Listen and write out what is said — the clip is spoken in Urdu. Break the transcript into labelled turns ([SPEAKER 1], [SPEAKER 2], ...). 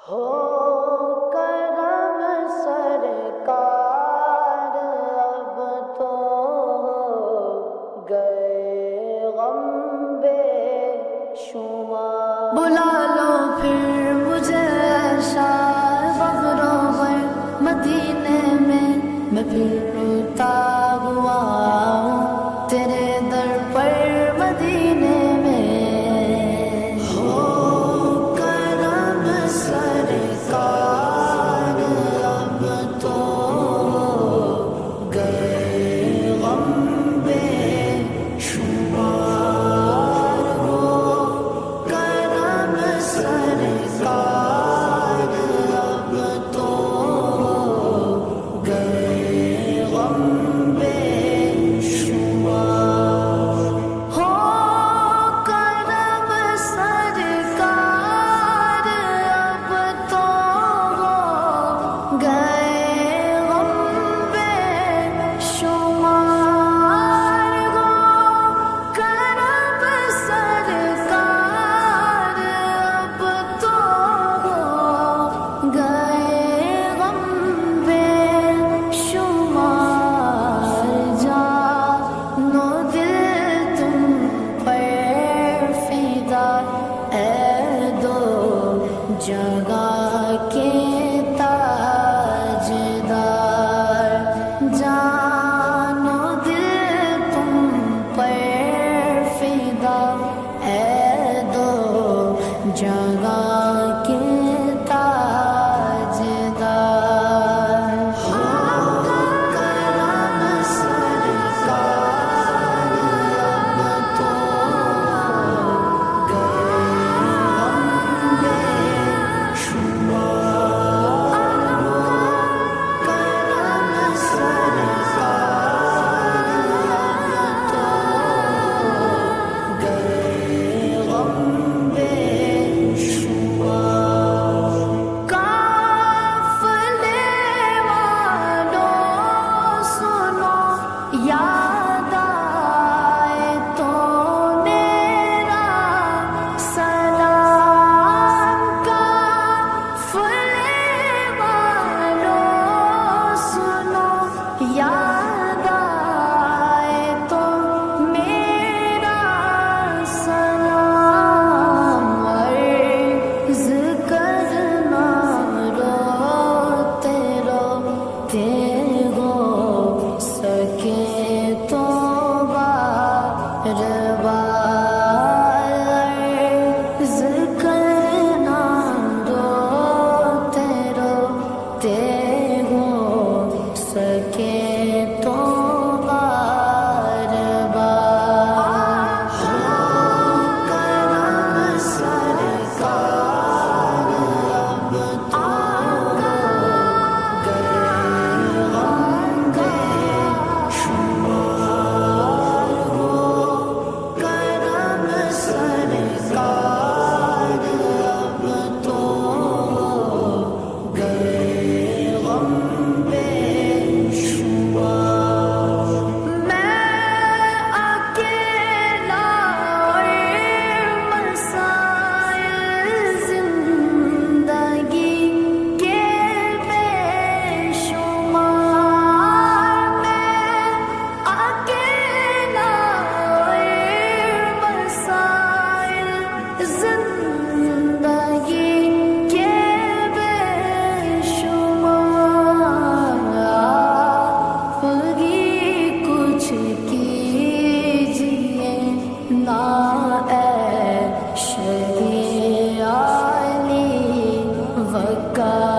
[SPEAKER 1] ہو کرم سرکار اب تو گئے غم بے شمار،
[SPEAKER 2] بلا لو پھر مجھے شاہ بغروبر مدینے میں پھر روتا ہوا ہوں تیرے در پر مدینے میں۔
[SPEAKER 1] ہو کرم سرکار اب تو گئے غم بے شمار، ہو کرم سرکار اب تو گئے غم بے شمار۔
[SPEAKER 2] ہو کرم سرکار اب تو گئے غم بے شمار، ہو کرم سرکار اب تو گئے غم بے شمار۔ جانو دل تم پر فدا اے دو جگہ کے تاجدار، جانو دل تم پر فدا اے دو جگہ کے تاجدار۔
[SPEAKER 1] ہو کرم سرکار اب تو گئے غم بے شمار، ہو کرم سرکار اب تو گئے غم بے شمار۔
[SPEAKER 2] قافلے والوں سنو یاد آئے تو میرا سلام، قافلے والوں سنو یاد آئے تو میرا سلام، عرض کرنا روتے روتے ہو سکے تو بار بار، عرض کرنا روتے روتے ہو سکے تو بار بار۔
[SPEAKER 1] ہو کرم سرکار اب تو گئے غم بے شمار، ہو کرم سرکار اب تو گئے غم بے شمار۔
[SPEAKER 2] میں اکیلا اور مسائل زندگی کے بے شمار، میں اکیلا اور مسائل زندگی کے بے شمار، آپ ہی کچھ کیجیے نا اے شفیع علی وقار۔